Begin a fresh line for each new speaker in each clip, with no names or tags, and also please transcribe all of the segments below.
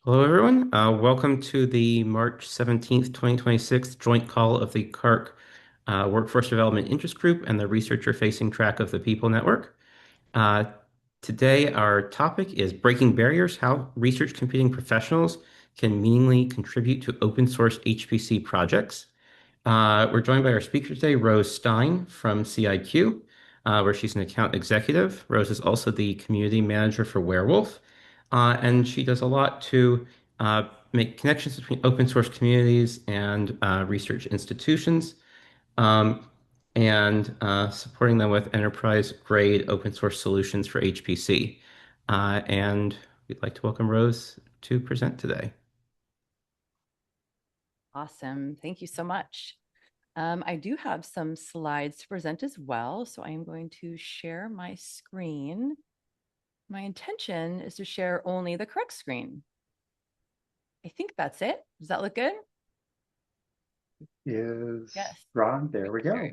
Hello, everyone. Welcome to the March 17th, 2026 joint call of the CaRC Workforce Development Interest Group and the researcher-facing track of the People Network. Uh, Today, our topic is Breaking Barriers, How Research Computing Professionals Can Meaningfully Contribute to Open Source HPC Projects. We're joined by our speaker today, Rose Stein from CIQ, where she's an account executive. Rose is also the community manager for Warewulf, and she does a lot to make connections between open source communities and research institutions, um, and supporting them with enterprise-grade open source solutions for HPC. And we'd like to welcome Rose to present today.
Awesome. Thank you so much. I do have some slides to present as well, so I am going to share my screen. My intention is to share only the correct screen. I think that's it. Does that look good?
Is
Yes.
Ron. There we go.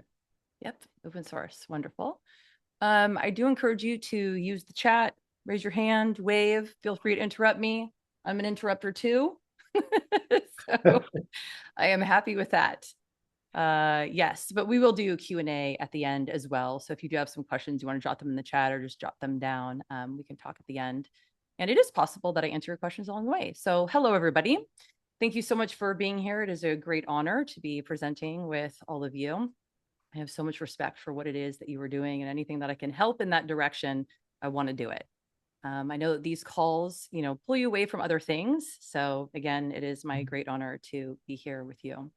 Yep, open source. Wonderful. I do encourage you to use the chat, raise your hand, wave. Feel free to interrupt me. I'm an interrupter too. So I am happy with that. Yes, but we will do Q&A at the end as well. So if you do have some questions, you want to jot them in the chat or just jot them down, we can talk at the end. And it is possible that I answer your questions along the way. So hello, everybody. Thank you so much for being here. It is a great honor to be presenting with all of you. I have so much respect for what it is that you are doing, and anything that I can help in that direction, I want to do it. I know that these calls, pull you away from other things. So again, it is my great honor to be here with you.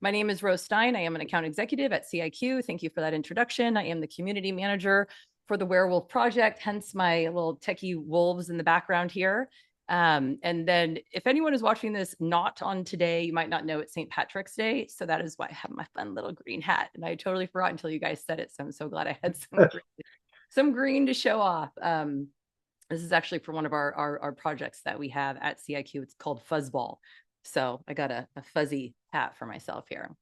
My name is Rose Stein. I am an account executive at CIQ. Thank you for that introduction. I am the community manager for the Warewulf project, hence my little techie wolves in the background here. And then if anyone is watching this not on today, you might not know it's St. Patrick's Day. So that is why I have my fun little green hat. And I totally forgot until you guys said it. So I'm so glad I had some green to show off. This is actually for one of our projects that we have at CIQ. It's called Fuzzball. So I got a fuzzy hat for myself here.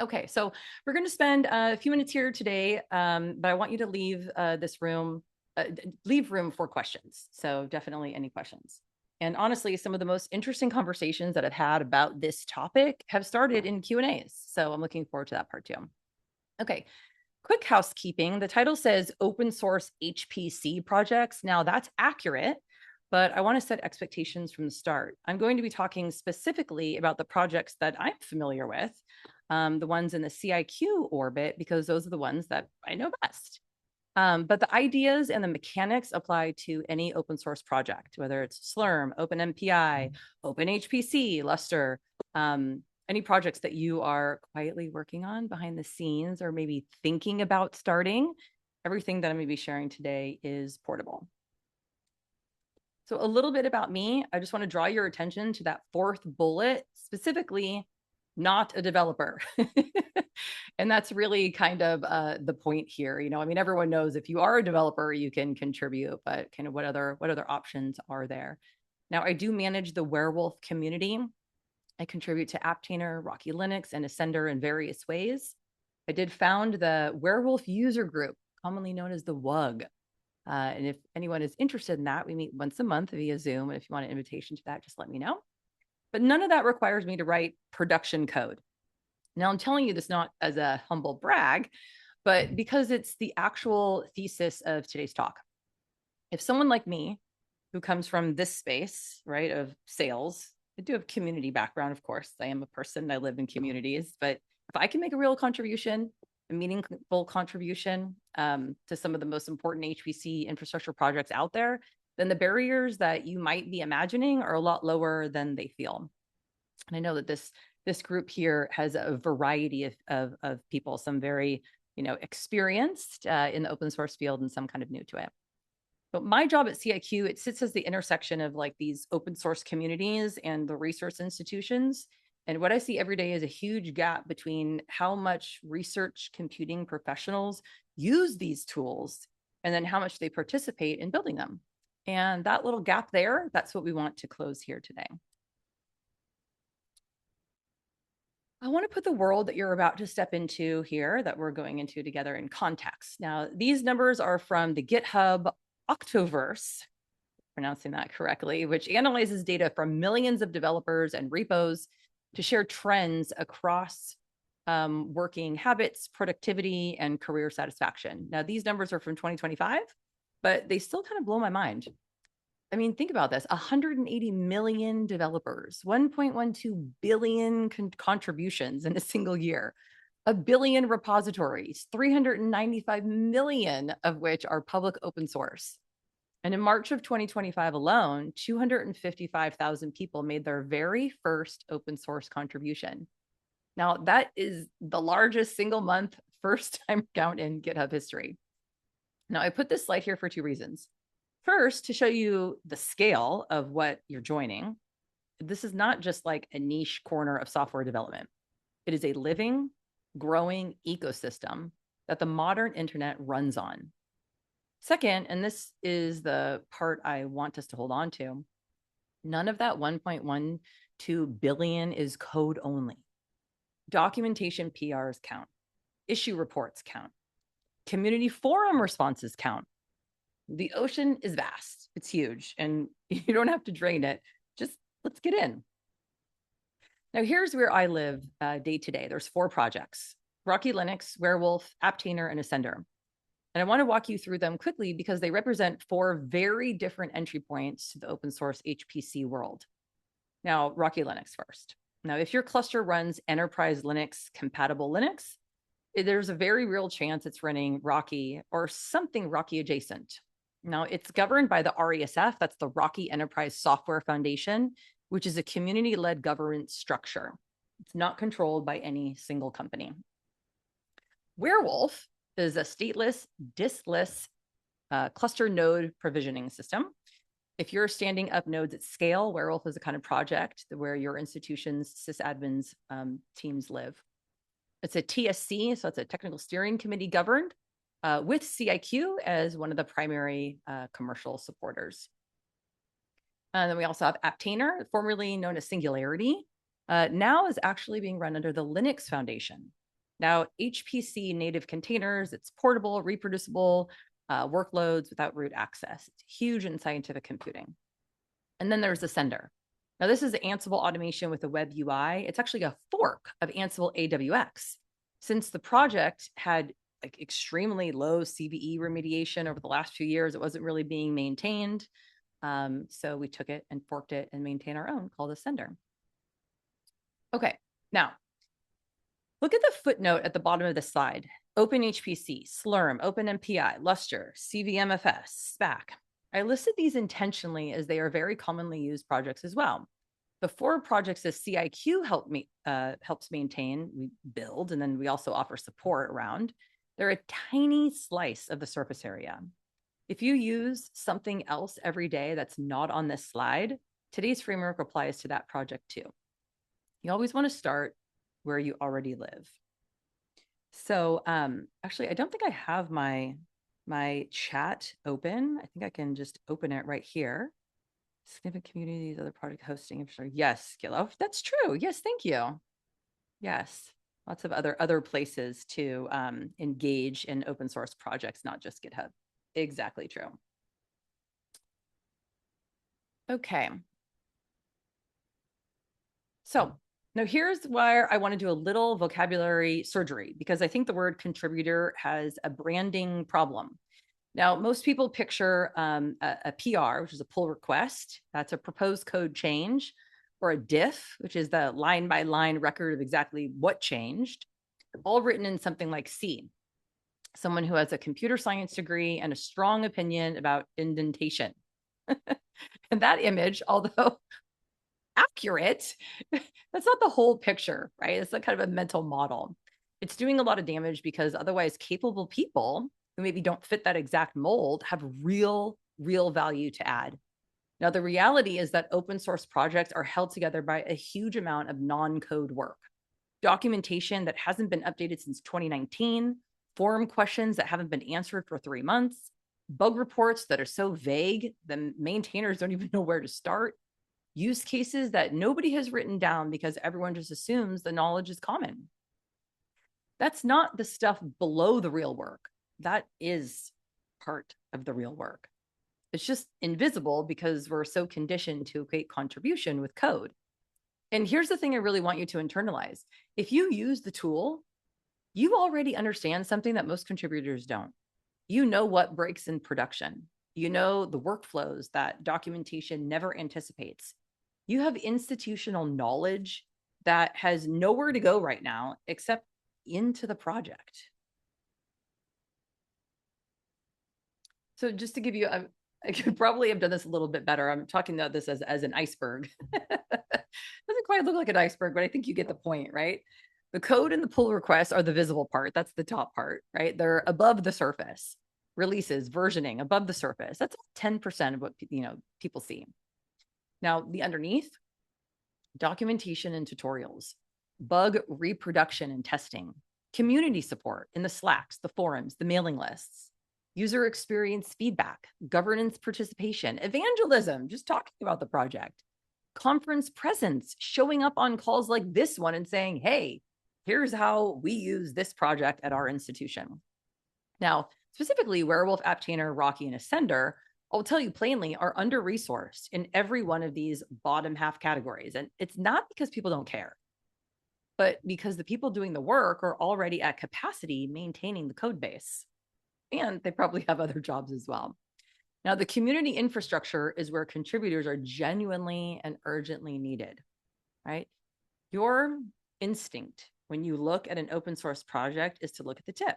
Okay, so we're going to spend a few minutes here today, but I want you to leave this room, leave room for questions. So definitely any questions. And honestly, some of the most interesting conversations that I've had about this topic have started in Q&As. So I'm looking forward to that part too. Okay, quick housekeeping. The title says open source HPC projects. Now that's accurate, but I want to set expectations from the start. I'm going to be talking specifically about the projects that I'm familiar with, the ones in the CIQ orbit, because those are the ones that I know best. But the ideas and the mechanics apply to any open source project, whether it's Slurm, OpenMPI, OpenHPC, Lustre, any projects that you are quietly working on behind the scenes or maybe thinking about starting. Everything that I'm going to be sharing today is portable. So a little bit about me. I just want to draw your attention to that fourth bullet, specifically not a developer. And that's really kind of the point here. I mean, everyone knows if you are a developer, you can contribute, but kind of what other options are there? Now, I do manage the Warewulf community. I contribute to Apptainer, Rocky Linux, and Ascender in various ways. I did found the Warewulf user group, commonly known as the WUG. And if anyone is interested in that, we meet once a month via Zoom. And if you want an invitation to that, just let me know. But none of that requires me to write production code. Now, I'm telling you this not as a humble brag, but because it's the actual thesis of today's talk. If someone like me, who comes from this space, right, of sales, I do have community background, of course. I am a person, I live in communities, but if I can make a real contribution, a meaningful contribution to some of the most important HPC infrastructure projects out there, then the barriers that you might be imagining are a lot lower than they feel. And I know that this group here has a variety of people, some very experienced in the open source field and some kind of new to it. But my job at CIQ, it sits as the intersection of like these open source communities and the research institutions. And what I see every day is a huge gap between how much research computing professionals use these tools and then how much they participate in building them. And that little gap there, that's what we want to close here today. I want to put the world that you're about to step into here, that we're going into together, in context. Now, these numbers are from the GitHub Octoverse. pronouncing that correctly, which analyzes data from millions of developers and repos to share trends across working habits, productivity, and career satisfaction. Now, these numbers are from 2025, but they still kind of blow my mind. I mean, think about this, 180 million developers, 1.12 billion contributions in a single year, a billion repositories, 395 million of which are public open source. And in March of 2025 alone, 255,000 people made their very first open source contribution. Now, that is the largest single month first time count in GitHub history. Now, I put this slide here for two reasons. First, to show you the scale of what you're joining. This is not just like a niche corner of software development. It is a living, growing ecosystem that the modern internet runs on. Second, and this is the part I want us to hold on to, none of that 1.12 billion is code only. Documentation PRs count. Issue reports count. Community forum responses count. The ocean is vast. It's huge, and you don't have to drain it. Just let's get in. Now, here's where I live day to day. There's 4 projects: Rocky Linux, Warewulf, Apptainer, and Ascender. And I want to walk you through them quickly because they represent 4 very different entry points to the open source HPC world. Now, Rocky Linux first. Now, if your cluster runs enterprise Linux compatible Linux, there's a very real chance it's running Rocky or something Rocky adjacent. Now, it's governed by the RESF, that's the Rocky Enterprise Software Foundation, which is a community-led governance structure. It's not controlled by any single company. Warewulf is a stateless, diskless cluster node provisioning system. If you're standing up nodes at scale, Warewulf is a kind of project where your institution's sysadmins teams live. It's a TSC, so it's a technical steering committee governed with CIQ as one of the primary commercial supporters. And then we also have Apptainer, formerly known as Singularity, now is actually being run under the Linux Foundation. Now, HPC native containers, it's portable, reproducible, workloads without root access. It's huge in scientific computing. And then there's Ascender. Now, this is Ansible automation with a web UI. It's actually a fork of Ansible AWX. Since the project had like extremely low CVE remediation over the last few years, it wasn't really being maintained. So we took it and forked it and maintained our own called Ascender. Okay, now look at the footnote at the bottom of the slide. OpenHPC, Slurm, OpenMPI, Lustre, CVMFS, SPAC. I listed these intentionally as they are very commonly used projects as well. The 4 projects that CIQ helps maintain, we build, and then we also offer support around. They're a tiny slice of the surface area. If you use something else every day that's not on this slide, today's framework applies to that project too. You always want to start where you already live. So actually, I don't think I have my chat open. I think I can just open it right here. Significant communities, other product hosting. Yes, Gilo, that's true. Yes, thank you. Yes, lots of other places to engage in open source projects, not just GitHub. Exactly true. Okay. So now here's where I want to do a little vocabulary surgery, because I think the word contributor has a branding problem. Now, most people picture a PR, which is a pull request. That's a proposed code change, or a diff, which is the line-by-line record of exactly what changed, all written in something like C. Someone who has a computer science degree and a strong opinion about indentation. And that image, although accurate, that's not the whole picture, right? It's a kind of a mental model. It's doing a lot of damage because otherwise capable people who maybe don't fit that exact mold have real value to add. Now, the reality is that open source projects are held together by a huge amount of non-code work, documentation that hasn't been updated since 2019, forum questions that haven't been answered for 3 months, bug reports that are so vague the maintainers don't even know where to start, use cases that nobody has written down because everyone just assumes the knowledge is common. That's not the stuff below the real work. That is part of the real work. It's just invisible because we're so conditioned to equate contribution with code. And here's the thing I really want you to internalize. If you use the tool, you already understand something that most contributors don't. You know what breaks in production. You know the workflows that documentation never anticipates. You have institutional knowledge that has nowhere to go right now except into the project. So just to give you, I could probably have done this a little bit better. I'm talking about this as an iceberg. Doesn't quite look like an iceberg, but I think you get the point, right? The code and the pull requests are the visible part. That's the top part, right? They're above the surface. Releases, versioning above the surface. That's 10% of what people see. Now, the underneath, documentation and tutorials, bug reproduction and testing, community support in the Slacks, the forums, the mailing lists, user experience feedback, governance participation, evangelism, just talking about the project, conference presence, showing up on calls like this one and saying, hey, here's how we use this project at our institution. Now, specifically, Warewulf, Apptainer, Rocky, and Ascender, I'll tell you plainly, are under-resourced in every one of these bottom half categories. And it's not because people don't care, but because the people doing the work are already at capacity maintaining the code base. And they probably have other jobs as well. Now, the community infrastructure is where contributors are genuinely and urgently needed, right? Your instinct when you look at an open source project is to look at the tip,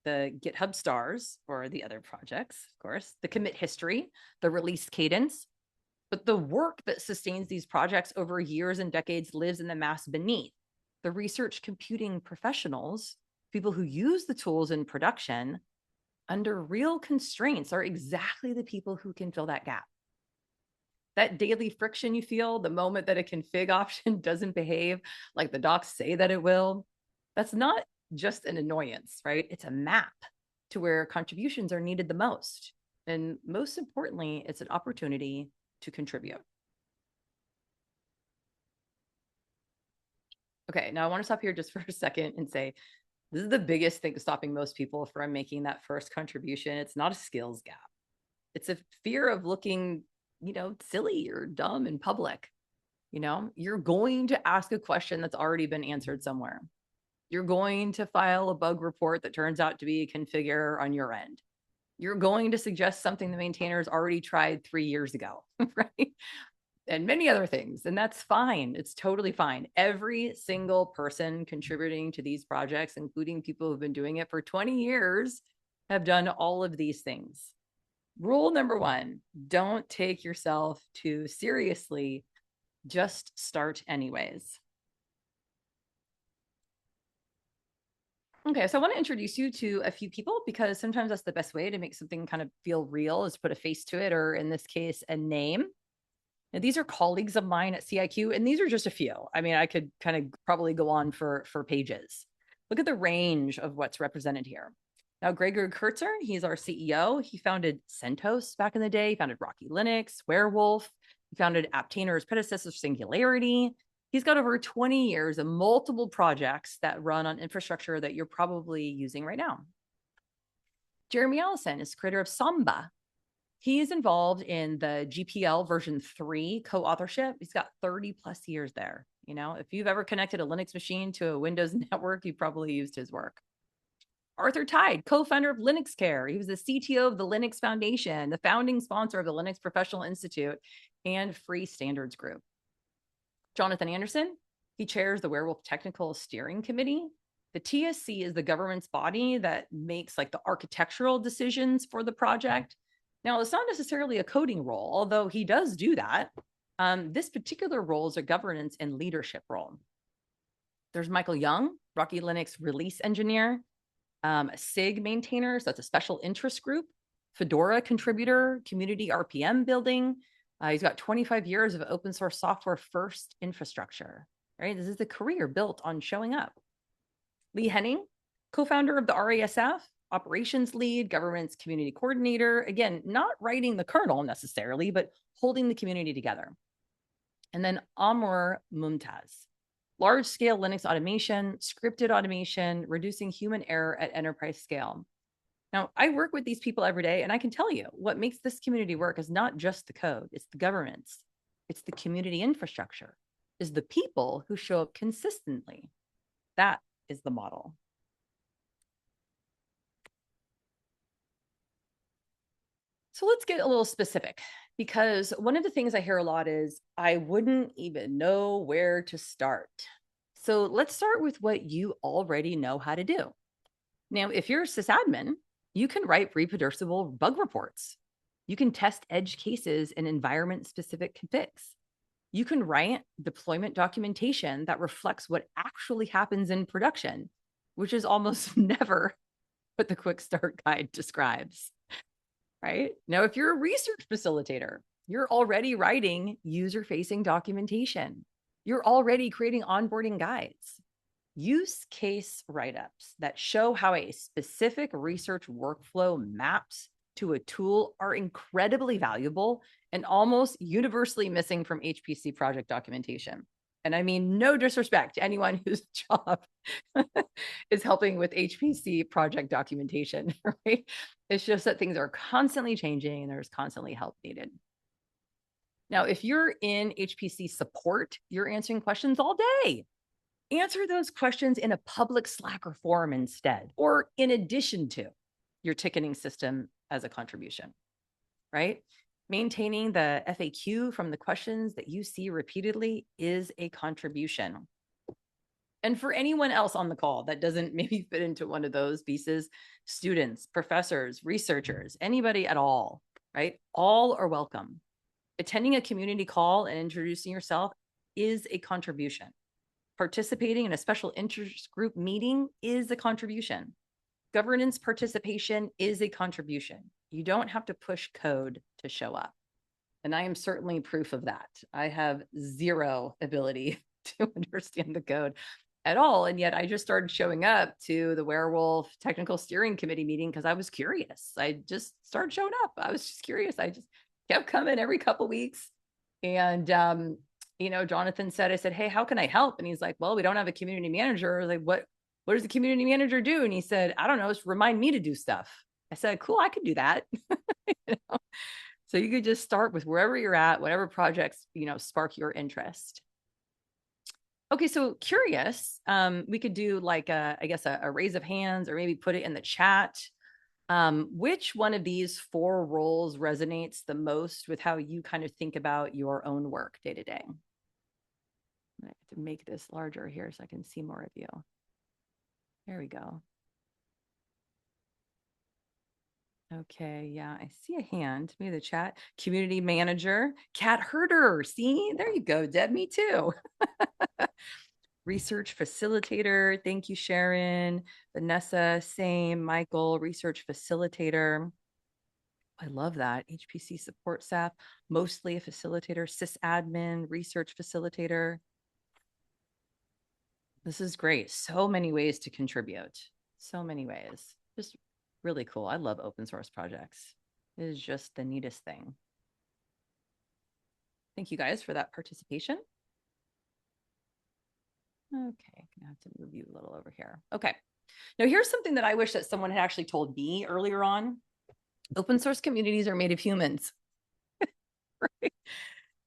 the GitHub stars or the other projects, of course, the commit history, the release cadence. But the work that sustains these projects over years and decades lives in the mass beneath. The research computing professionals, people who use the tools in production under real constraints, are exactly the people who can fill that gap. That daily friction you feel the moment that a config option doesn't behave like the docs say that it will, that's not just an annoyance, right? It's a map to where contributions are needed the most. And most importantly, it's an opportunity to contribute. Okay, now I want to stop here just for a second and say, this is the biggest thing stopping most people from making that first contribution. It's not a skills gap. It's a fear of looking, silly or dumb in public. You're going to ask a question that's already been answered somewhere. You're going to file a bug report that turns out to be a configure on your end. You're going to suggest something the maintainers already tried 3 years ago, right? And many other things. And that's fine. It's totally fine. Every single person contributing to these projects, including people who've been doing it for 20 years, have done all of these things. Rule number 1, don't take yourself too seriously. Just start anyways. Okay, so I want to introduce you to a few people because sometimes that's the best way to make something kind of feel real, is put a face to it, or in this case, a name. Now, these are colleagues of mine at CIQ, and these are just a few. I mean, I could kind of probably go on for pages. Look at the range of what's represented here. Now, Gregor Kurtzer, he's our CEO. He founded CentOS back in the day. He founded Rocky Linux, Warewulf. He founded Apptainer's predecessor, Singularity. He's got over 20 years of multiple projects that run on infrastructure that you're probably using right now. Jeremy Allison is creator of Samba. He's involved in the GPL version 3 co-authorship. He's got 30 plus years there. If you've ever connected a Linux machine to a Windows network, you probably used his work. Arthur Tide, co-founder of Linux Care. He was the CTO of the Linux Foundation, the founding sponsor of the Linux Professional Institute and Free Standards Group. Jonathan Anderson, he chairs the Warewulf Technical Steering Committee. The TSC is the government's body that makes the architectural decisions for the project. Now, it's not necessarily a coding role, although he does do that. This particular role is a governance and leadership role. There's Michael Young, Rocky Linux release engineer, a SIG maintainer, so that's a special interest group, Fedora contributor, community RPM building. He's got 25 years of open source software first infrastructure, right? This is the career built on showing up. Lee Henning, co-founder of the RASF, operations lead, government's community coordinator. Again, not writing the kernel necessarily, but holding the community together. And then Amr Mumtaz, large-scale Linux automation, scripted automation, reducing human error at enterprise scale. Now, I work with these people every day, and I can tell you what makes this community work is not just the code, it's the governance, it's the community infrastructure, is the people who show up consistently. That is the model. So let's get a little specific, because one of the things I hear a lot is I wouldn't even know where to start. So let's start with what you already know how to do. Now, if you're a sysadmin, you can write reproducible bug reports. You can test edge cases in environment-specific configs. You can write deployment documentation that reflects what actually happens in production, which is almost never what the quick start guide describes, right? Now, if you're a research facilitator, you're already writing user-facing documentation. You're already creating onboarding guides. Use case write-ups that show how a specific research workflow maps to a tool are incredibly valuable and almost universally missing from HPC project documentation. And I mean, no disrespect to anyone whose job is helping with HPC project documentation, right? It's just that things are constantly changing and there's constantly help needed. Now, if you're in HPC support, you're answering questions all day. Answer those questions in a public Slack or forum instead, or in addition to your ticketing system as a contribution, right? Maintaining the FAQ from the questions that you see repeatedly is a contribution. And for anyone else on the call that doesn't maybe fit into one of those pieces, students, professors, researchers, anybody at all, right? All are welcome. Attending a community call and introducing yourself is a contribution. Participating in a special interest group meeting is a contribution. Governance participation is a contribution. You don't have to push code to show up. And I am certainly proof of that. I have zero ability to understand the code at all. And yet I just started showing up to the Warewulf technical steering committee meeting because I was curious. I just started showing up. I was just curious. I just kept coming every couple weeks. And Jonathan said, I said, hey, how can I help? And he's like, well, we don't have a community manager. I was like, what does the community manager do? And he said, I don't know, just remind me to do stuff. I said, cool, I could do that. So you could just start with wherever you're at, whatever projects, spark your interest. Okay, so curious, we could do like a raise of hands or maybe put it in the chat. Which one of these 4 roles resonates the most with how you kind of think about your own work day to day? I have to make this larger here so I can see more of you. There we go. Okay, yeah, I see a hand. Maybe the chat. Community manager, cat herder. See, there you go, Deb. Me too. Research facilitator. Thank you, Sharon. Vanessa, same. Michael, research facilitator. I love that. HPC support staff, mostly a facilitator, sysadmin, research facilitator. This is great. So many ways to contribute. So many ways. Just really cool. I love open source projects. It is just the neatest thing. Thank you guys for that participation. Okay, gonna have to move you a little over here. Okay. Now here's something that I wish that someone had actually told me earlier on. Open source communities are made of humans. Right?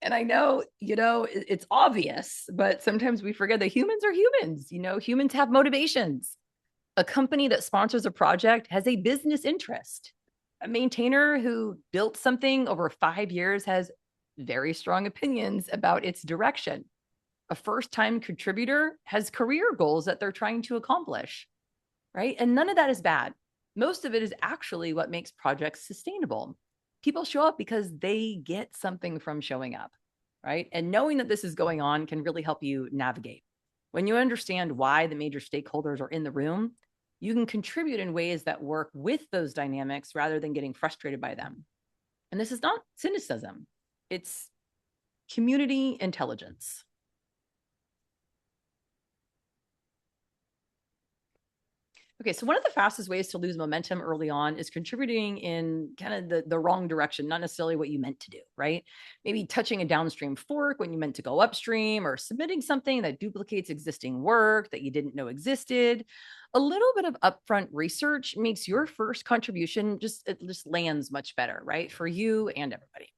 And I know, it's obvious, but sometimes we forget that humans are humans. Humans have motivations. A company that sponsors a project has a business interest. A maintainer who built something over 5 years has very strong opinions about its direction. A first-time contributor has career goals that they're trying to accomplish, right? And none of that is bad. Most of it is actually what makes projects sustainable. People show up because they get something from showing up, right? And knowing that this is going on can really help you navigate. When you understand why the major stakeholders are in the room, you can contribute in ways that work with those dynamics rather than getting frustrated by them. And this is not cynicism. It's community intelligence. Okay, so one of the fastest ways to lose momentum early on is contributing in kind of the wrong direction, not necessarily what you meant to do, right? Maybe touching a downstream fork when you meant to go upstream, or submitting something that duplicates existing work that you didn't know existed. A little bit of upfront research makes your first contribution it just lands much better, right? For you and everybody.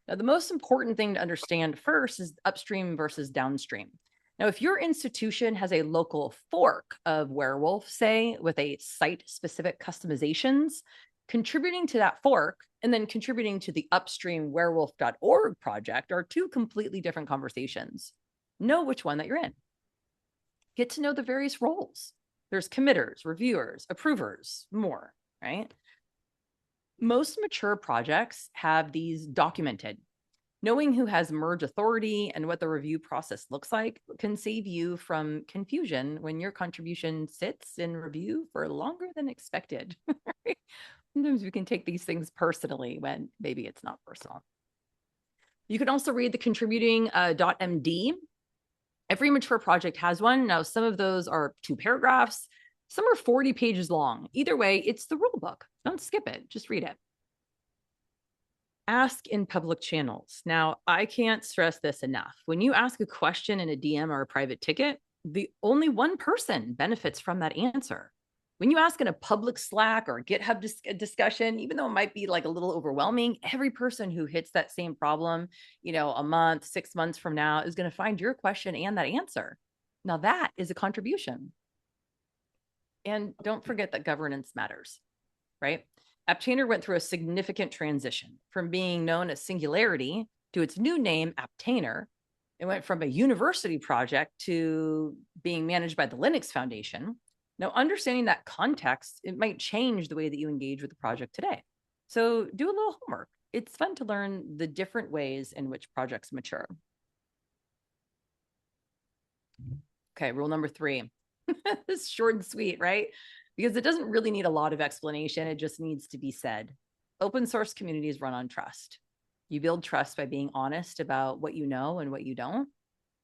Now, the most important thing to understand first is upstream versus downstream. Now, if your institution has a local fork of Warewulf, say, with a site-specific customizations, contributing to that fork and then contributing to the upstream warewulf.org project are two completely different conversations. Know which one that you're in. Get to know the various roles. There's committers, reviewers, approvers, more, right? Most mature projects have these documented. Knowing who has merge authority and what the review process looks like can save you from confusion when your contribution sits in review for longer than expected. Sometimes we can take these things personally when maybe it's not personal. You can also read the contributing .md. Every mature project has one. Now, some of those are 2 paragraphs. Some are 40 pages long. Either way, it's the rule book. Don't skip it. Just read it. Ask in public channels. Now, I can't stress this enough. When you ask a question in a DM or a private ticket, the only one person benefits from that answer. When you ask in a public Slack or GitHub discussion, even though it might be like a little overwhelming, every person who hits that same problem, a month, 6 months from now is going to find your question and that answer. Now that is a contribution. And don't forget that governance matters, right? Apptainer went through a significant transition from being known as Singularity to its new name, Apptainer. It went from a university project to being managed by the Linux Foundation. Now, understanding that context, it might change the way that you engage with the project today. So do a little homework. It's fun to learn the different ways in which projects mature. Okay, rule number 3. This is short and sweet, right? Because it doesn't really need a lot of explanation. It just needs to be said. Open source communities run on trust. You build trust by being honest about what you know and what you don't,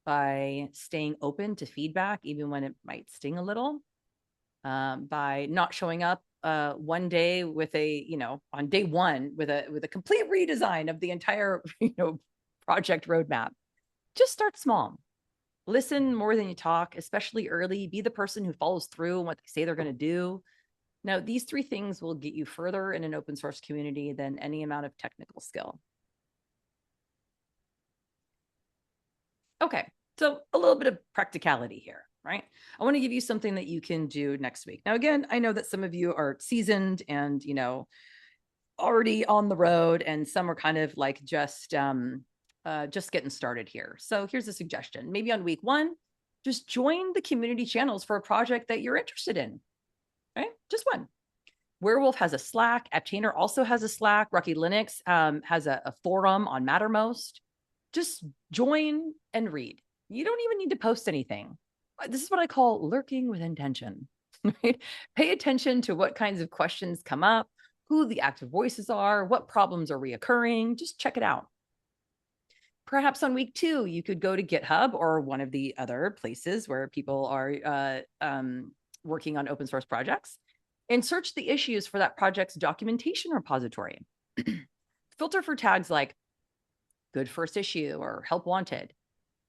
by staying open to feedback, even when it might sting a little, by not showing up one day with on day one with a complete redesign of the entire, project roadmap. Just start small. Listen more than you talk, especially early. Be the person who follows through on what they say they're going to do. Now, these 3 things will get you further in an open source community than any amount of technical skill. Okay, so a little bit of practicality here, right? I want to give you something that you can do next week. Now, again, I know that some of you are seasoned and, already on the road, and some are kind of like just getting started here. So here's a suggestion. Maybe on week 1, just join the community channels for a project that you're interested in, right? Just one. Warewulf has a Slack. Apptainer also has a Slack. Rocky Linux has a forum on Mattermost. Just join and read. You don't even need to post anything. This is what I call lurking with intention, right? Pay attention to what kinds of questions come up, who the active voices are, what problems are reoccurring. Just check it out. Perhaps on week 2, you could go to GitHub or one of the other places where people are working on open source projects and search the issues for that project's documentation repository. Filter for tags like good first issue or help wanted.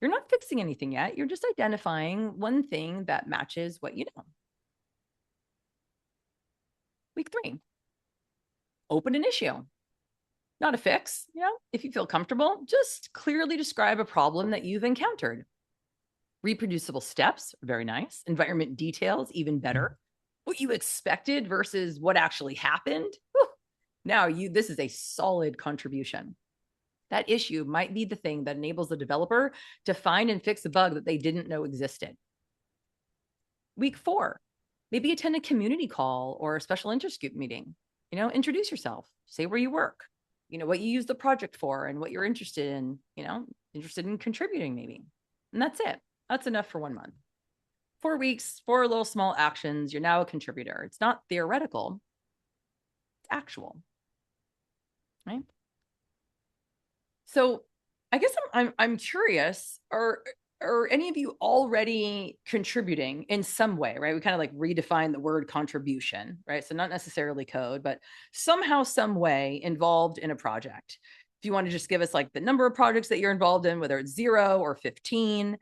You're not fixing anything yet. You're just identifying one thing that matches what you know. Week 3, open an issue. Not a fix, if you feel comfortable, just clearly describe a problem that you've encountered. Reproducible steps, very nice. Environment details, even better. What you expected versus what actually happened. Whew. Now this is a solid contribution. That issue might be the thing that enables the developer to find and fix a bug that they didn't know existed. Week 4, maybe attend a community call or a special interest group meeting. Introduce yourself, say where you work, what you use the project for and what you're interested in, interested in contributing maybe. And that's it. That's enough for 1 month. 4 weeks, 4 little small actions. You're now a contributor. It's not theoretical. It's actual, right? So I guess I'm curious, are any of you already contributing in some way, right? We kind of like redefine the word contribution, right? So not necessarily code, but somehow, some way involved in a project. If you want to just give us like the number of projects that you're involved in, whether it's 0 or 15,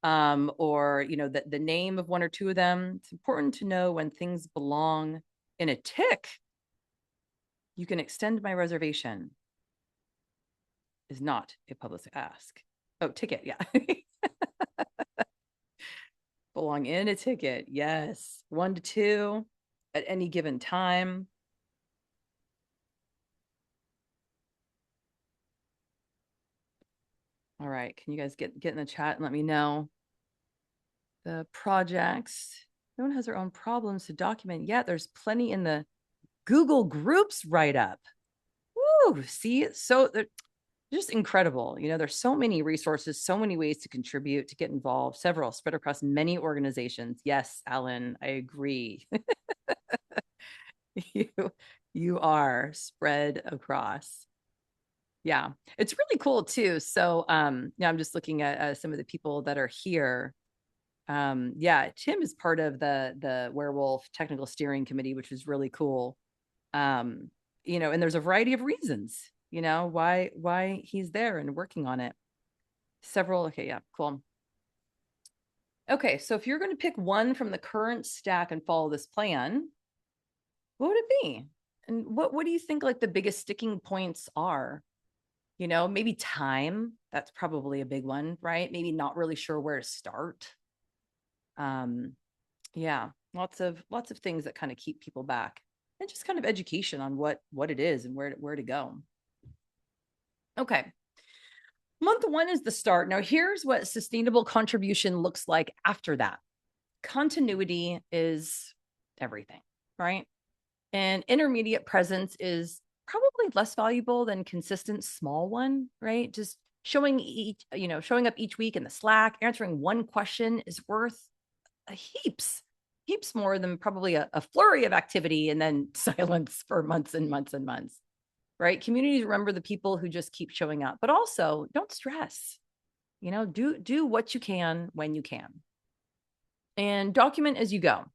or the name of one or two of them. It's important to know when things belong in a tick. You can extend my reservation is not a public ask. Oh, ticket, yeah. Belong in a ticket, yes. 1 to 2 at any given time. All right, can you guys get in the chat and let me know the projects? No one has their own problems to document yet. There's plenty in the Google Groups write-up. Woo, see, so they're just incredible. There's so many resources, so many ways to contribute, to get involved, several spread across many organizations. Yes, Alan, I agree. you are spread across. Yeah, it's really cool too. So I'm just looking at some of the people that are here. Yeah, Tim is part of the Warewulf technical steering committee, which is really cool. And there's a variety of reasons, why he's there and working on it. Several. Okay, yeah, cool. Okay, so if you're going to pick one from the current stack and follow this plan, what would it be? And what do you think like the biggest sticking points are? Maybe time. That's probably a big one, right? Maybe not really sure where to start. Yeah, lots of things that kind of keep people back, and just kind of education on what it is and where to go. Okay. Month 1 is the start. Now, here's what sustainable contribution looks like after that. Continuity is everything, right? And intermediate presence is probably less valuable than consistent small one, right? Just showing up each week in the Slack, answering one question is worth heaps more than probably a flurry of activity and then silence for months and months and months, right? Communities remember the people who just keep showing up, but also don't stress, do what you can when you can, and document as you go.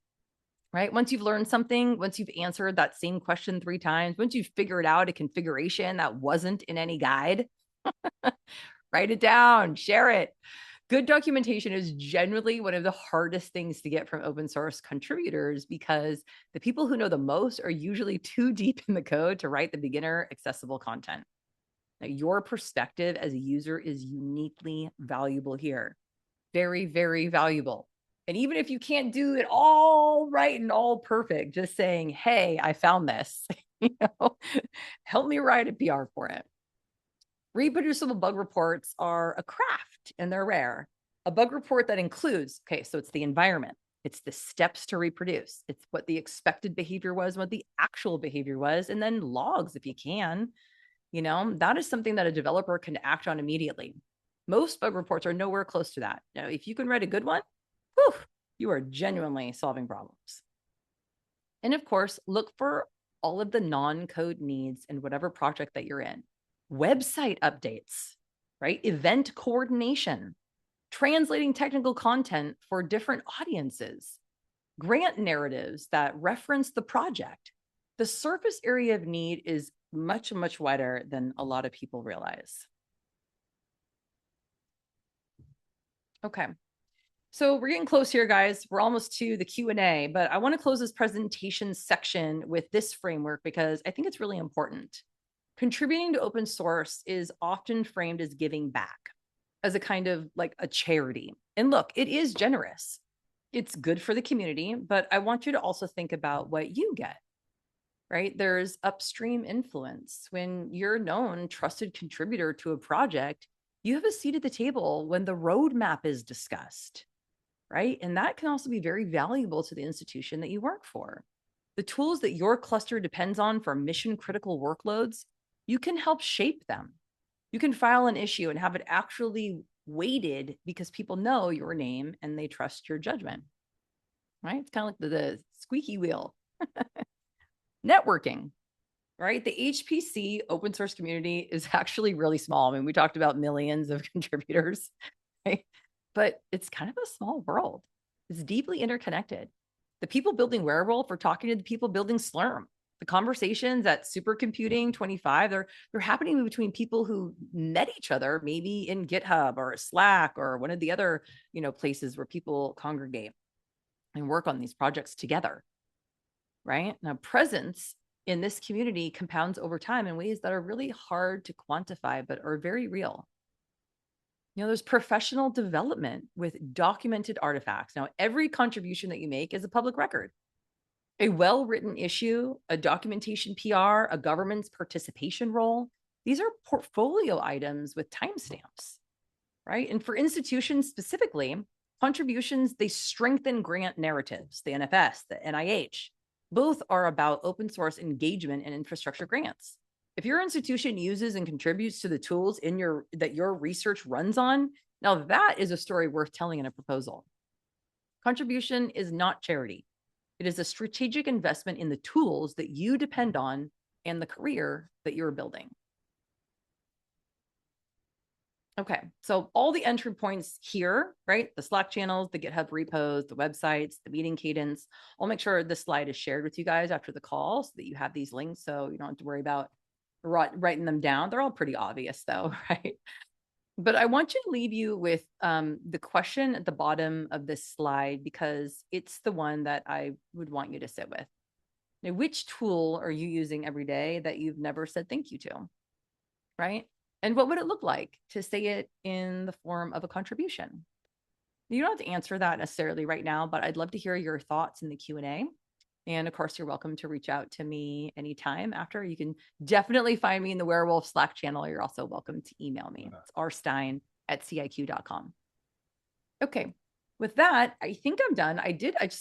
Right? Once you've learned something, once you've answered that same question 3 times, once you've figured out a configuration that wasn't in any guide, write it down, share it. Good documentation is generally one of the hardest things to get from open source contributors, because the people who know the most are usually too deep in the code to write the beginner accessible content. Now, your perspective as a user is uniquely valuable here. Very, very valuable. And even if you can't do it all right and all perfect, just saying, hey, I found this, help me write a PR for it. Reproducible bug reports are a craft and they're rare. A bug report that includes, so it's the environment, it's the steps to reproduce, it's what the expected behavior was, what the actual behavior was, and then logs if you can. That is something that a developer can act on immediately. Most bug reports are nowhere close to that. Now, if you can write a good one, whew, you are genuinely solving problems. And of course, look for all of the non-code needs in whatever project that you're in. Website updates, right? Event coordination, translating technical content for different audiences, grant narratives that reference the project. The surface area of need is much, much wider than a lot of people realize. Okay. So we're getting close here, guys. We're almost to the Q&A, but I want to close this presentation section with this framework because I think it's really important. Contributing to open source is often framed as giving back, as a kind of like a charity. And look, it is generous. It's good for the community, but I want you to also think about what you get, right? There's upstream influence. When you're a known trusted contributor to a project, you have a seat at the table when the roadmap is discussed, right? And that can also be very valuable to the institution that you work for. The tools that your cluster depends on for mission critical workloads, you can help shape them. You can file an issue and have it actually weighted because people know your name and they trust your judgment, right? It's kind of like the squeaky wheel. Networking, right? The HPC open source community is actually really small. I mean, we talked about millions of contributors, right? but it's kind of a small world. It's deeply interconnected. The people building Warewulf are talking to the people building Slurm. The conversations at Supercomputing 25, they're happening between people who met each other, maybe in GitHub or Slack or one of the other, places where people congregate and work on these projects together. Right? Now, presence in this community compounds over time in ways that are really hard to quantify, but are very real. There's professional development with documented artifacts. Now, every contribution that you make is a public record. A well-written issue, a documentation PR, a government's participation role, these are portfolio items with timestamps, right? And for institutions specifically, contributions, they strengthen grant narratives, the NFS, the NIH. Both are about open source engagement and infrastructure grants. If your institution uses and contributes to the tools that your research runs on, now that is a story worth telling in a proposal. Contribution is not charity. It is a strategic investment in the tools that you depend on and the career that you're building. Okay, so all the entry points here, right? The Slack channels, the GitHub repos, the websites, the meeting cadence. I'll make sure this slide is shared with you guys after the call so that you have these links so you don't have to worry about writing them down. They're all pretty obvious though, right? But I want to leave you with the question at the bottom of this slide because it's the one that I would want you to sit with. Now, which tool are you using every day that you've never said thank you to, right? And what would it look like to say it in the form of a contribution? You don't have to answer that necessarily right now, but I'd love to hear your thoughts in the Q&A. And of course, you're welcome to reach out to me anytime after. You can definitely find me in the Warewulf Slack channel. You're also welcome to email me. It's rstein@ciq.com. Okay, with that, I think I'm done. I think I'm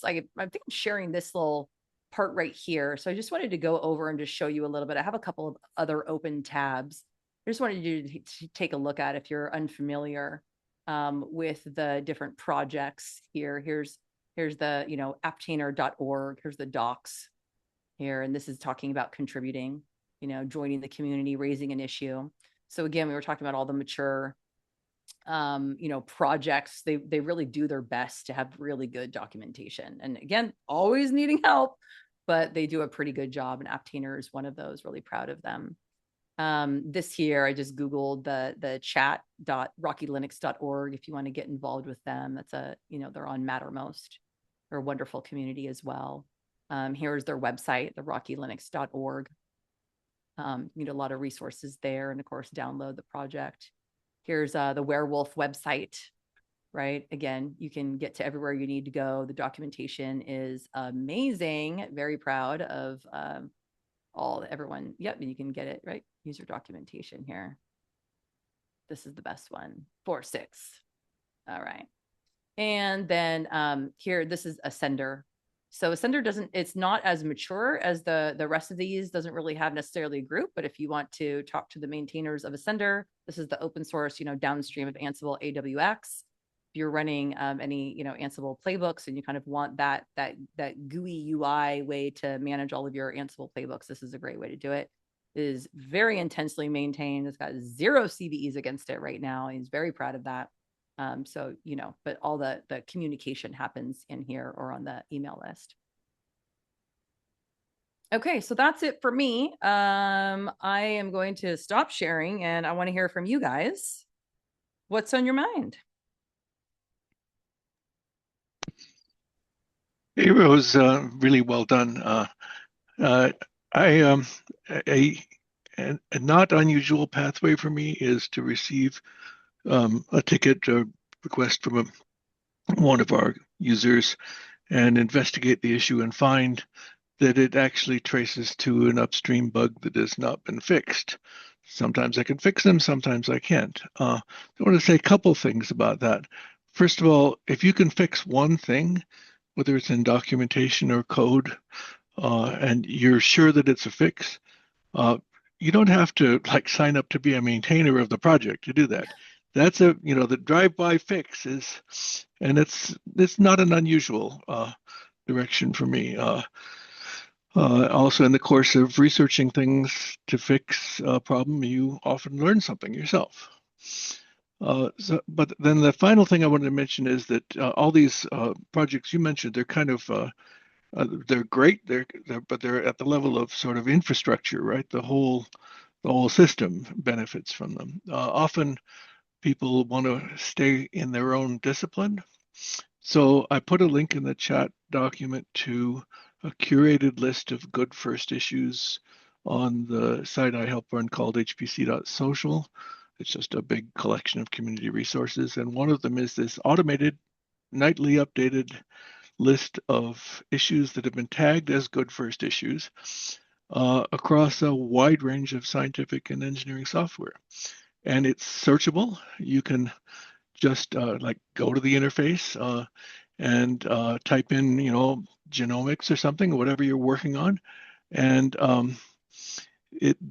sharing this little part right here. So I just wanted to go over and just show you a little bit. I have a couple of other open tabs. I just wanted you to take a look at if you're unfamiliar with the different projects here. Here's the, apptainer.org. Here's the docs here. And this is talking about contributing, joining the community, raising an issue. So again, we were talking about all the mature, projects. They really do their best to have really good documentation. And again, always needing help, but they do a pretty good job. And Apptainer is one of those, really proud of them. This year, I just Googled the chat.rockylinux.org if you want to get involved with them. That's they're on Mattermost. They're a wonderful community as well. Here's their website, the rockylinux.org. A lot of resources there. And of course, download the project. Here's the Warewulf website, right? Again, you can get to everywhere you need to go. The documentation is amazing. Very proud of everyone. Yep, and you can get it, right? User documentation here. This is the best one, 4.6. All right. And then here, this is Ascender. So Ascender it's not as mature as the rest of these, doesn't really have necessarily a group, but if you want to talk to the maintainers of Ascender, this is the open source, downstream of Ansible AWX. If you're running any, Ansible playbooks and you kind of want that GUI UI way to manage all of your Ansible playbooks, this is a great way to do it. It is very intensely maintained. It's got 0 CVEs against it right now. He's very proud of that. So, but all the communication happens in here or on the email list. Okay, so that's it for me. I am going to stop sharing and I want to hear from you guys. What's on your mind?
It was really well done. A not unusual pathway for me is to receive a ticket or request from one of our users and investigate the issue and find that it actually traces to an upstream bug that has not been fixed. Sometimes I can fix them, sometimes I can't. I want to say a couple things about that. First of all, if you can fix one thing, whether it's in documentation or code, and you're sure that it's a fix, you don't have to sign up to be a maintainer of the project to do that. That's the drive-by fix is, and it's not an unusual direction for me. Also, in the course of researching things to fix a problem, you often learn something yourself. But then the final thing I wanted to mention is that all these projects you mentioned, they're kind of they're great. But they're at the level of sort of infrastructure, right? The whole system benefits from them. Often people want to stay in their own discipline. So I put a link in the chat document to a curated list of good first issues on the site I help run called hpc.social. It's just a big collection of community resources. And one of them is this automated, nightly updated list of issues that have been tagged as good first issues across a wide range of scientific and engineering software. And it's searchable. You can just like go to the interface and type in, genomics or something, whatever you're working on, and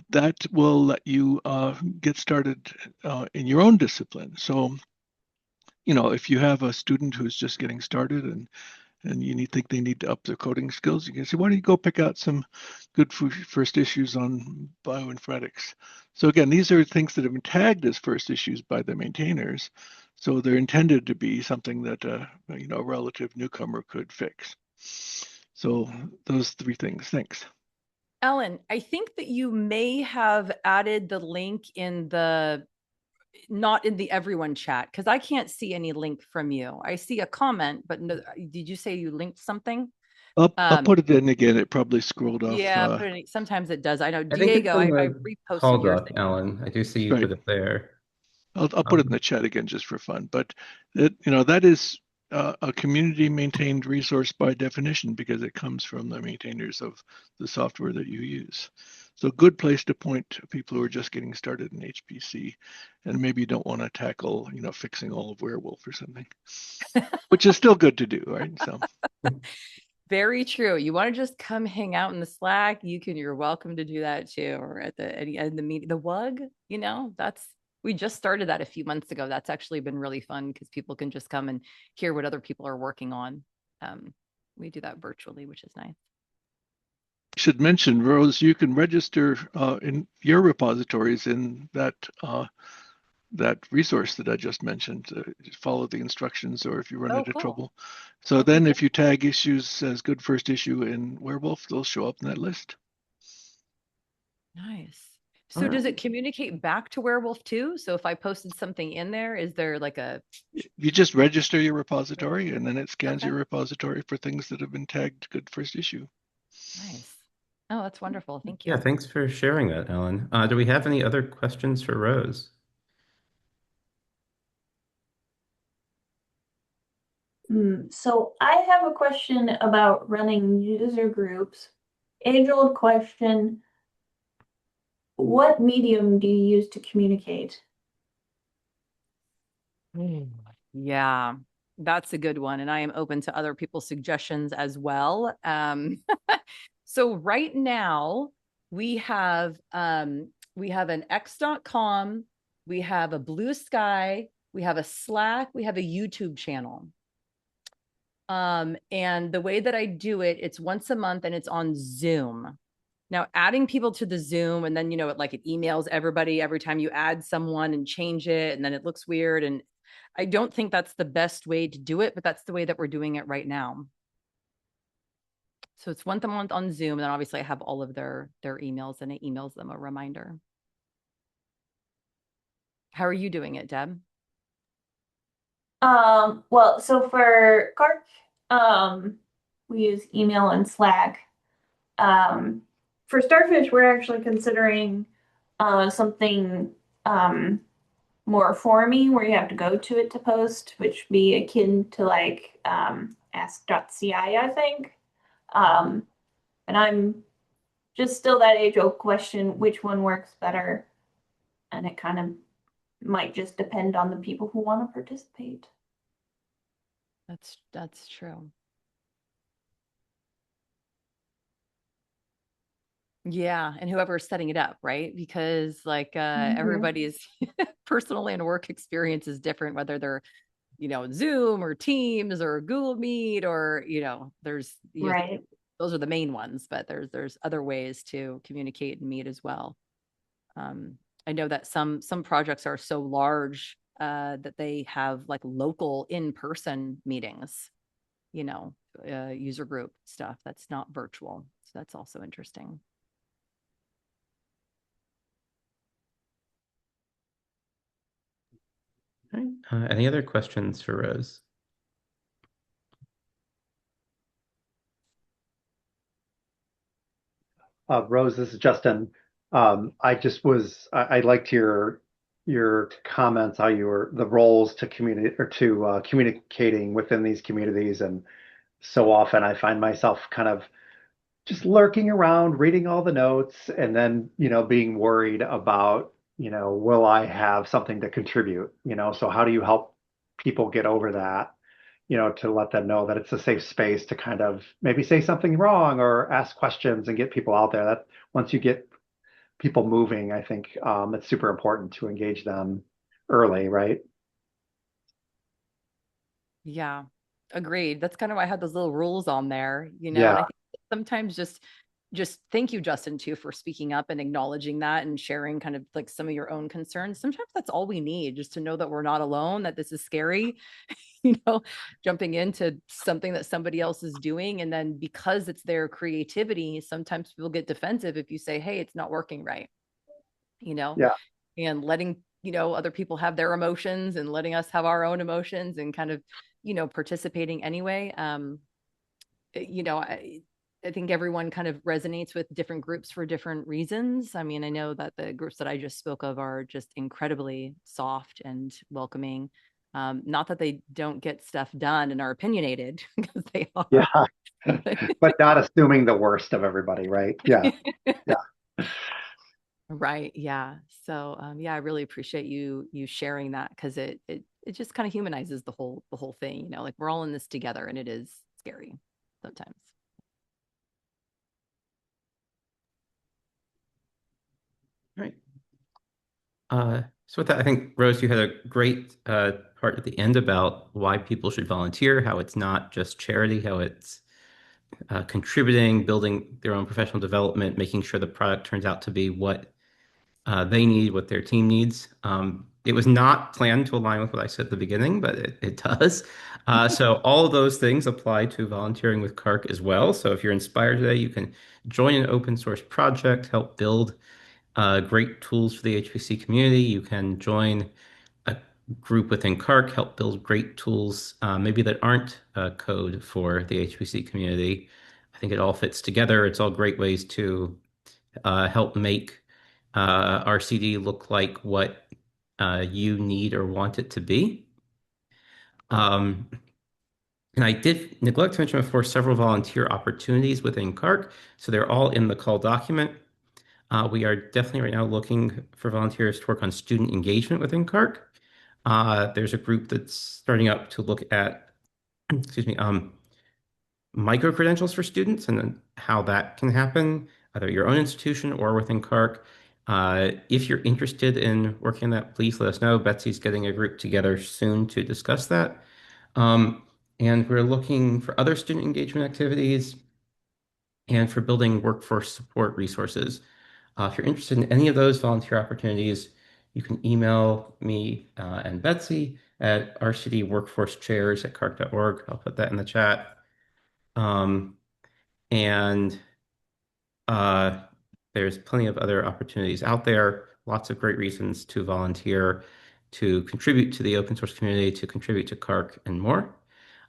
that will let you get started in your own discipline. So, if you have a student who's just getting started and think they need to up their coding skills, you can say, why don't you go pick out some good first issues on bioinformatics? So again, these are things that have been tagged as first issues by the maintainers. So they're intended to be something that a relative newcomer could fix. So those three things. Thanks.
Ellen, I think that you may have added the link in not in the everyone chat, because I can't see any link from you. I see a comment, but no, did you say you linked something?
I'll put it in again. It probably scrolled off.
Yeah, sometimes it does. I know,
I think it's
Diego,
in
I
the call
reposted yours.
doc, Alan. I do see you
Right.
put it there.
I'll put it in the chat again just for fun. But that is a community maintained resource by definition because it comes from the maintainers of the software that you use. So good place to point to people who are just getting started in HPC and maybe don't want to tackle, fixing all of Warewulf or something, which is still good to do, right? So
Very true. You want to just come hang out in the Slack, you're welcome to do that too. Or at the meeting, the WUG, we just started that a few months ago. That's actually been really fun because people can just come and hear what other people are working on. We do that virtually, which is nice.
Should mention, Rose, you can register in your repositories in that resource that I just mentioned. Follow the instructions, or if you run into trouble. So
Okay,
then,
good.
if you tag issues as good first issue in Warewulf, they'll show up in that list.
Nice. So does it communicate back to Warewulf too? So if I posted something in there, is there like a...
You just register your repository, and then it scans your repository for things that have been tagged good first issue.
Nice. Oh, that's wonderful. Thank you.
Yeah, thanks for sharing that, Ellen. Do we have any other questions for Rose?
So I have a question about running user groups. Age-old question. What medium do you use to communicate?
Yeah, that's a good one. And I am open to other people's suggestions as well. So right now we have an x.com, we have a Blue Sky, we have a Slack, we have a YouTube channel. And the way that I do it, it's once a month and it's on Zoom. Now, adding people to the Zoom and then, it emails everybody every time you add someone and change it, and then it looks weird. And I don't think that's the best way to do it, but that's the way that we're doing it right now. So it's once a month on Zoom. And then obviously I have all of their emails and it emails them a reminder. How are you doing it, Deb?
Well, so for CARC, we use email and Slack. For Starfish, we're actually considering something more formy where you have to go to it to post, which would be akin to like ask.ci, I think. And I'm just still that age-old question, which one works better? And it kind of might just depend on the people who want to participate.
That's true. Yeah, and whoever's setting it up, right? Because everybody's personal and work experience is different, whether they're, Zoom or Teams or Google Meet or, there's
right.
Those are the main ones, but there's other ways to communicate and meet as well. I know that some projects are so large that they have like local in-person meetings, you know, user group stuff that's not virtual. So that's also interesting.
All right. Any other questions for Rose?
Rose, this is Justin. I liked your comments, how you were the roles to community or to communicating within these communities, and so often I find myself kind of just lurking around, reading all the notes, and then, being worried about, will I have something to contribute? So how do you help people get over that? To let them know that it's a safe space to kind of maybe say something wrong or ask questions and get people out there. That once you get people moving, I think it's super important to engage them early, right?
Yeah, agreed. That's kind of why I had those little rules on there, you know, and
Yeah,
I think sometimes just thank you, Justin, too, for speaking up and acknowledging that and sharing kind of like some of your own concerns. Sometimes that's all we need, just to know that we're not alone, that this is scary, you know, jumping into something that somebody else is doing. And then because it's their creativity, sometimes people get defensive if you say, hey, it's not working right, you know,
yeah,
and letting, you know, other people have their emotions and letting us have our own emotions and kind of, you know, participating anyway. You know, I think everyone kind of resonates with different groups for different reasons. I mean, I know that the groups that I just spoke of are just incredibly soft and welcoming. Not that they don't get stuff done and are opinionated, because they are.
yeah. But not assuming the worst of everybody, right? Yeah, yeah.
Right. Yeah. So yeah, I really appreciate you sharing that, because it just kind of humanizes the whole thing, you know, like we're all in this together, and it is scary sometimes.
All right. So with that, I think, Rose, you had a great part at the end about why people should volunteer, how it's not just charity, how it's contributing, building their own professional development, making sure the product turns out to be what they need, what their team needs. It was not planned to align with what I said at the beginning, but it does. So all of those things apply to volunteering with CARC as well. So if you're inspired today, you can join an open source project, help build great tools for the HPC community. You can join a group within CARC, help build great tools, maybe that aren't code for the HPC community. I think it all fits together. It's all great ways to help make RCD look like what you need or want it to be. Um, and I did neglect to mention before several volunteer opportunities within CARC. So they're all in the call document. We are definitely right now looking for volunteers to work on student engagement within CARC. There's a group that's starting up to look at, excuse me, micro credentials for students and then how that can happen, either your own institution or within CARC. If you're interested in working on that, please let us know. Betsy's getting a group together soon to discuss that. Um, and we're looking for other student engagement activities and for building workforce support resources. If you're interested in any of those volunteer opportunities, you can email me and Betsy at rcdworkforcechairs@carc.org. I'll put that in the chat. Um, and uh, there's plenty of other opportunities out there, lots of great reasons to volunteer, to contribute to the open source community, to contribute to CARC, and more.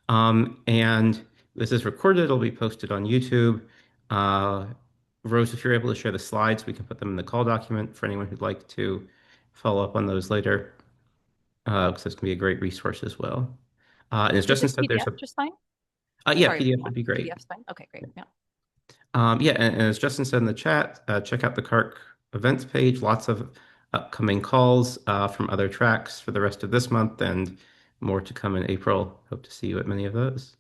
And this is recorded, it'll be posted on YouTube. Uh, Rose, if you're able to share the slides, we can put them in the call document for anyone who'd like to follow up on those later, because this can be a great resource as well. And as
Is
Justin
it
said, there's
PDF just fine?
yeah,
Sorry,
PDF would be great.
PDF's fine. Okay, great. Yeah.
Yeah, and as Justin said in the chat, check out the CARC events page. Lots of upcoming calls from other tracks for the rest of this month and more to come in April. Hope to see you at many of those.